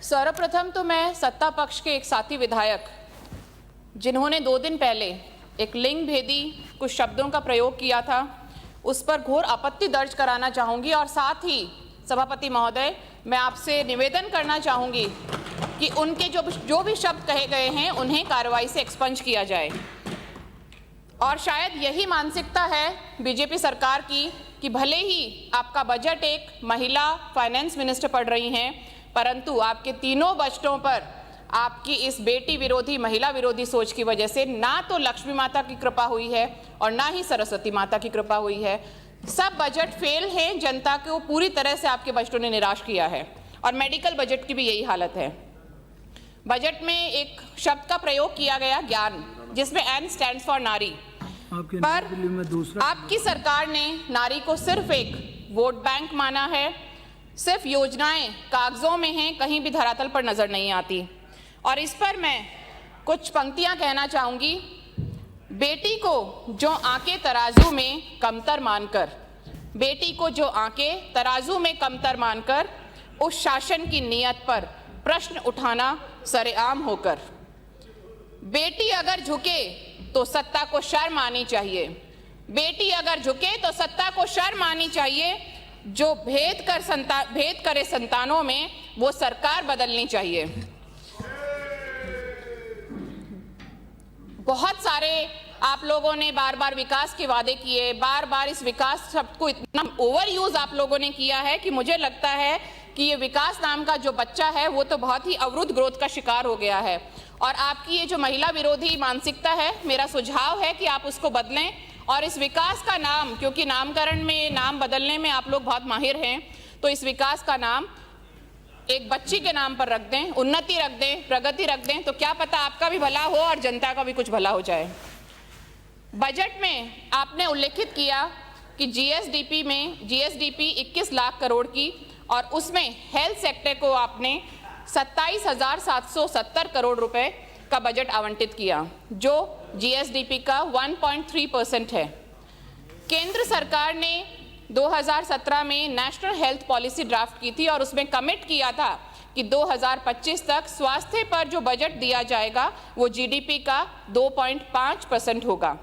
सर्वप्रथम तो मैं सत्ता पक्ष के एक साथी विधायक जिन्होंने 2 दिन पहले एक लिंग भेदी कुछ शब्दों का प्रयोग किया था, उस पर घोर आपत्ति दर्ज कराना चाहूँगी और साथ ही सभापति महोदय, मैं आपसे निवेदन करना चाहूँगी कि उनके जो भी शब्द कहे गए हैं उन्हें कार्रवाई से एक्सपंज किया जाए। और शायद यही मानसिकता है बीजेपी सरकार की कि भले ही आपका बजट एक महिला फाइनेंस मिनिस्टर पढ़ रही हैं, परंतु आपके तीनों बजटों पर आपकी इस बेटी विरोधी महिला विरोधी सोच की वजह से ना तो लक्ष्मी माता की कृपा हुई है और ना ही सरस्वती माता की कृपा हुई है। सब बजट फेल हैं, जनता को पूरी तरह से आपके बजटों ने निराश किया है और मेडिकल बजट की भी यही हालत है। बजट में एक शब्द का प्रयोग किया गया ज्ञान, जिसमें एन स्टैंड्स फॉर नारी, पर आपकी सरकार ने नारी को सिर्फ एक वोट बैंक माना है, सिर्फ योजनाएं कागजों में हैं, कहीं भी धरातल पर नजर नहीं आती। और इस पर मैं कुछ पंक्तियां कहना चाहूंगी। बेटी को जो आंके तराजू में कमतर मानकर, बेटी को जो आंके तराजू में कमतर मानकर उस शासन की नीयत पर प्रश्न उठाना सरेआम होकर, बेटी अगर झुके तो सत्ता को शर्म आनी चाहिए, बेटी अगर झुके तो सत्ता को शर्म आनी चाहिए, जो भेद करे संतानों में वो सरकार बदलनी चाहिए। बहुत सारे आप लोगों ने बार बार विकास के वादे किए, बार बार इस विकास शब्द को इतना ओवर यूज आप लोगों ने किया है कि मुझे लगता है कि ये विकास नाम का जो बच्चा है वो तो बहुत ही अवरुद्ध ग्रोथ का शिकार हो गया है। और आपकी ये जो महिला विरोधी मानसिकता है, मेरा सुझाव है कि आप उसको बदलें और इस विकास का नाम, क्योंकि नामकरण में, नाम बदलने में आप लोग बहुत माहिर हैं, तो इस विकास का नाम एक बच्ची के नाम पर रख दें, उन्नति रख दें, प्रगति रख दें, तो क्या पता आपका भी भला हो और जनता का भी कुछ भला हो जाए। बजट में आपने उल्लेखित किया कि जीएसडीपी 21 लाख करोड़ की, और उसमें हेल्थ सेक्टर को आपने 27,770 करोड़ रुपए का बजट आवंटित किया, जो जीएसडीपी का 1.3% है। केंद्र सरकार ने 2017 में नेशनल हेल्थ पॉलिसी ड्राफ्ट की थी और उसमें कमिट किया था कि 2025 तक स्वास्थ्य पर जो बजट दिया जाएगा वो जीडीपी का 2.5% होगा।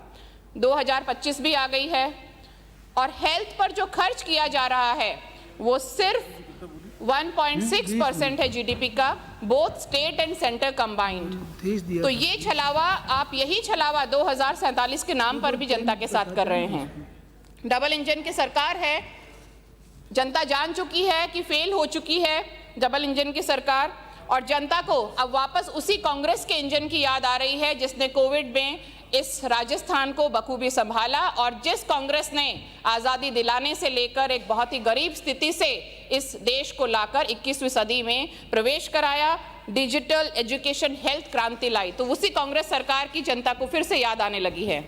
2025 भी आ गई है और हेल्थ पर जो खर्च किया जा रहा है वो सिर्फ 1.6% है जीडीपी का, both state and centre combined. तो ये छलावा, आप यही छलावा 2047 के नाम पर भी जनता के साथ कर रहे हैं। डबल इंजन की सरकार है, जनता जान चुकी है कि फेल हो चुकी है डबल इंजन की सरकार, और जनता को अब वापस उसी कांग्रेस के इंजन की याद आ रही है जिसने कोविड में इस राजस्थान को बखूबी संभाला और जिस कांग्रेस ने आज़ादी दिलाने से लेकर एक बहुत ही गरीब स्थिति से इस देश को लाकर 21वीं सदी में प्रवेश कराया, डिजिटल एजुकेशन हेल्थ क्रांति लाई, तो उसी कांग्रेस सरकार की जनता को फिर से याद आने लगी है।